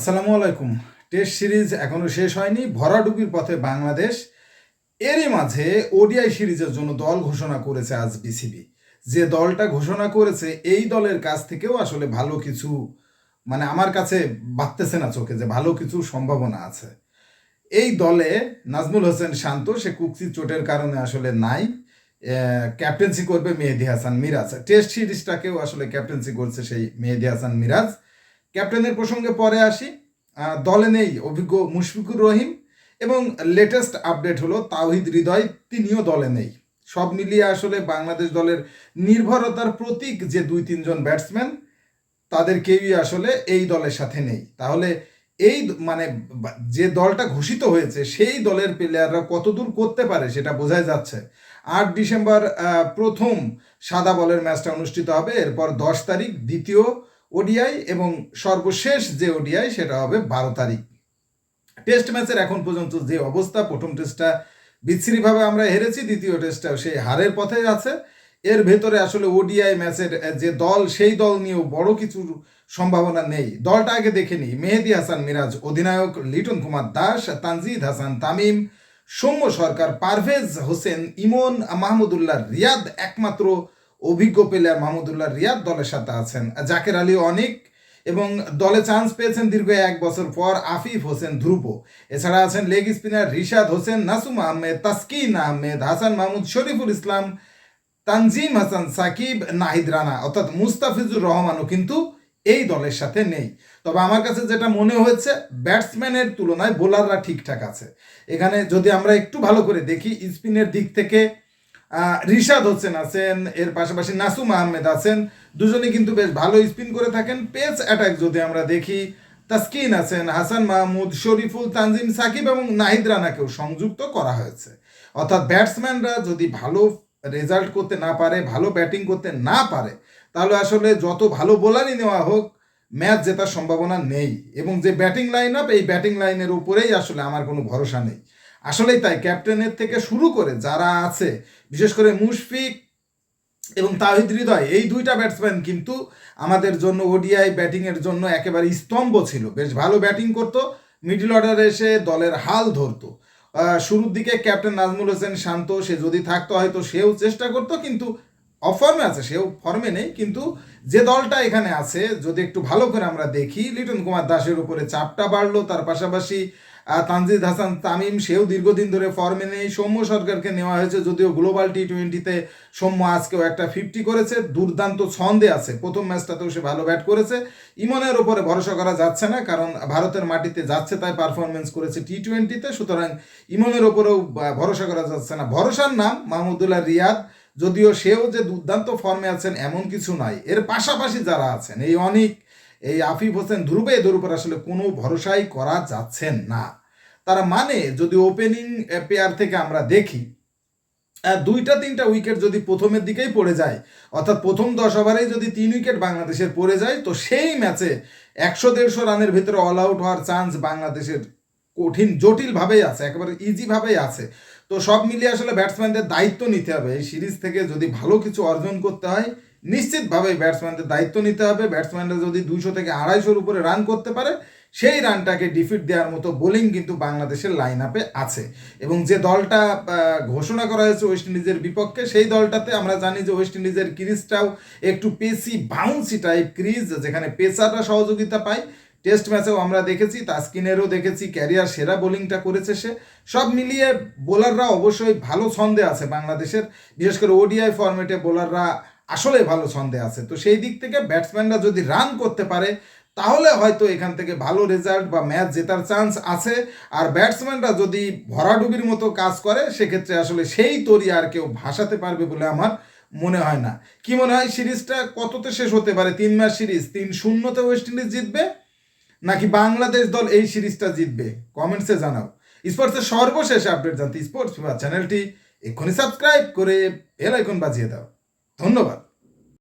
আসসালামু আলাইকুম। Test series এখনো শেষ হয়নি, ভরাডুবির পথে বাংলাদেশ। এরই মাঝে ওডিআই সিরিজের জন্য দল ঘোষণা করেছে আজ বিসিবি। যে দলটা ঘোষণা করেছে এই দলের কাছ থেকেও আসলে ভালো কিছু, মানে আমার কাছে বাড়তেছে না চোখে যে ভালো কিছু সম্ভাবনা আছে। এই দলে নাজমুল হোসেন শান্ত, সে কুকসি চোটের কারণে আসলে নাই। ক্যাপ্টেন্সি করবে মেহেদী হাসান মিরাজ। টেস্ট সিরিজটাকেও আসলে ক্যাপ্টেন্সি করছে সেই মেহেদী হাসান মিরাজ। ক্যাপ্টেনের প্রসঙ্গে পরে আসি। দলে নেই অভিজ্ঞ মুশফিকুর রহিম, এবং লেটেস্ট আপডেট হলো তাওহিদ হৃদয়, তিনিও দলে নেই। সব মিলিয়ে আসলে বাংলাদেশ দলের নির্ভরতার প্রতীক যে 2-3 জন ব্যাটসম্যান, তাদের কেউই আসলে এই দলের সাথে নেই। তাহলে এই মানে যে দলটা ঘোষিত হয়েছে সেই দলের প্লেয়াররা কতদূর করতে পারে সেটা বোঝাই যাচ্ছে। 8 ডিসেম্বর প্রথম সাদা বলের ম্যাচটা অনুষ্ঠিত হবে, এরপর 10 তারিখ দ্বিতীয় ওডিআই, এবং সর্বশেষ যে ওডিআই সেটা হবে 12 তারিখ। টেস্ট ম্যাচের এখন পর্যন্ত যে অবস্থা, প্রথম টেস্টটা বিচ্ছিরিভাবে আমরা হেরেছি, দ্বিতীয় টেস্টটাও সেই হারের পথে আছে। এর ভেতরে আসলে ওডিআই ম্যাচের যে দল, সেই দল নিয়েও বড় কিছুর সম্ভাবনা নেই। দলটা আগে দেখে নিই। মেহেদী হাসান মিরাজ অধিনায়ক, লিটন কুমার দাস, তানজিদ হাসান তামিম, সৌম্য সরকার, পারভেজ হোসেন ইমন, মাহমুদুল্লাহ রিয়াদ, একমাত্র অভিজ্ঞ প্লেয়ার মাহমুদুল্লাহ রিয়াদ দলের সাথে আছেন। জাকের আলী অনিক, এবং দলে চান্স পেয়েছেন দীর্ঘ 1 বছর পর আফিফ হোসেন ধ্রুব। এছাড়া আছেন লেগ স্পিনার রিশাদ হোসেন, নাসুম আহমেদ, তাসকিন আহমেদ, হাসান মাহমুদ, শরীফুল ইসলাম, তানজিম হাসান সাকিব, নাহিদ রানা, অর্থাৎ মুস্তাফিজুর রহমানও কিন্তু এই দলের সাথে নেই। তবে আমার কাছে যেটা মনে হয়েছে, ব্যাটসম্যানের তুলনায় বোলাররা ঠিকঠাক আছে। এখানে যদি আমরা একটু ভালো করে দেখি, স্পিনের দিক থেকে রিশাদ হোসেন আছেন, এর পাশাপাশি নাসুম আহমেদ আছেন, দুজনে কিন্তু বেশ ভালো স্পিন করে থাকেন। পেস অ্যাটাক যদি আমরা দেখি, তাসকিন আছেন, হাসান মাহমুদ, শরীফুল, তানজিম সাকিব এবং নাহিদ রানাকেও সংযুক্ত করা হয়েছে। অর্থাৎ ব্যাটসম্যানরা যদি ভালো রেজাল্ট করতে না পারে, ভালো ব্যাটিং করতে না পারে, তাহলে আসলে যত ভালো বোলারই নেওয়া হোক, ম্যাচ জেতার সম্ভাবনা নেই। এবং যে ব্যাটিং লাইন আপ, এই ব্যাটিং লাইনের উপরেই আসলে আমার কোনো ভরসা নেই। আসলেই তাই, ক্যাপ্টেনের থেকে শুরু করে যারা আছে, বিশেষ করে মুশফিক এবং তাওহিদ হৃদয়, এই দুইটা ব্যাটসম্যান কিন্তু আমাদের জন্য ওডিআই ব্যাটিংয়ের জন্য একেবারে স্তম্ভ ছিল। বেশ ভালো ব্যাটিং করতো, মিডল অর্ডারে এসে দলের হাল ধরতো। শুরুর দিকে ক্যাপ্টেন নাজমুল হোসেন শান্ত, সে যদি থাকতো হয়তো সেও চেষ্টা করতো, কিন্তু অফর্মে আছে, সেও ফর্মে নেই। কিন্তু যে দলটা এখানে আছে, যদি একটু ভালো করে আমরা দেখি, লিটন কুমার দাসের উপরে চাপটা বাড়লো, তার পাশাপাশি তানজিদ হাসান তামিম, সেও দীর্ঘদিন ধরে ফর্মে নেই। সৌম্য সরকারকে নেওয়া হয়েছে, যদিও গ্লোবাল টি-20তে সৌম্য আজকেও একটা 50 করেছে, দুর্দান্ত ছন্দে আছে। প্রথম ম্যাচটাতেও সে ভালো ব্যাট করেছে। ইমনের ওপরে ভরসা করা যাচ্ছে না, কারণ ভারতের মাটিতে যাচ্ছে, তাই পারফরমেন্স করেছে টি-20তে, সুতরাং ইমনের ওপরেও ভরসা করা যাচ্ছে না। ভরসার নাম মাহমুদুল্লাহ রিয়াদ, যদিও সেও যে দুর্দান্ত ফর্মে আছেন এমন কিছু নয়। এর পাশাপাশি যারা আছেন, এই অনিক, এই আফিফ হোসেন ধ্রুব, এদের উপর আসলে কোনো ভরসাই করা যাচ্ছে না। তারা মানে যদি ওপেনিং পেয়ার থেকে আমরা দেখি, 2-3টা উইকেট যদি প্রথমের দিকেই পড়ে যায়, অর্থাৎ প্রথম 10 ওভারেই যদি 3 উইকেট বাংলাদেশের পড়ে যায়, তো সেই ম্যাচে 100-150 রানের ভিতরে অল আউট হওয়ার চান্স বাংলাদেশের কঠিন, জটিলভাবেই আছে, একেবারে ইজিভাবেই আছে। তো সব মিলিয়ে আসলে ব্যাটসম্যানদের দায়িত্ব নিতে হবে। এই সিরিজ থেকে যদি ভালো কিছু অর্জন করতে হয়, নিশ্চিতভাবেই ব্যাটসম্যানদের দায়িত্ব নিতে হবে। ব্যাটসম্যানরা যদি 200 থেকে 250-র উপরে রান করতে পারে, সেই রানটাকে ডিফিট দেওয়ার মতো বোলিং কিন্তু বাংলাদেশের লাইন আপে আছে। এবং যে দলটা ঘোষণা করা হয়েছে ওয়েস্ট ইন্ডিজের বিপক্ষে, সেই দলটাতে আমরা জানি যে ওয়েস্ট ইন্ডিজের ক্রিজটাও একটু পেসি বাউন্সি টাইপ ক্রিজ, যেখানে পেসাররা সহযোগিতা পায়। টেস্ট ম্যাচেও আমরা দেখেছি, তাসকিনেরও দেখেছি, ক্যারিয়ার সেরা বোলিংটা করেছে সে। সব মিলিয়ে বোলাররা অবশ্যই ভালো ছন্দে আছে বাংলাদেশের, বিশেষ করে ওডিআই ফরম্যাটে বোলাররা আসলে ভালো ছন্দে আছে। তো সেই দিক থেকে ব্যাটসম্যানরা যদি রান করতে পারে, তাহলে হয়তো এখান থেকে ভালো রেজাল্ট বা ম্যাচ জেতার চান্স আছে। আর ব্যাটসম্যানরা যদি ভরাডুবির মতো কাজ করে, সেক্ষেত্রে আসলে সেই তরি আর কেউ ভাসাতে পারবে বলে আমার মনে হয় না। কি মনে হয়, সিরিজটা কততে শেষ হতে পারে? 3 ম্যাচ সিরিজ, 3-0-তে ওয়েস্ট ইন্ডিজ জিতবে, নাকি বাংলাদেশ দল এই সিরিজটা জিতবে? কমেন্টসে জানাও। স্পোর্টসের সর্বশেষ আপডেট জানতে স্পোর্টস ফিভার চ্যানেলটি এক্ষুনি সাবস্ক্রাইব করে বেল আইকন বাজিয়ে দাও। ধন্যবাদ।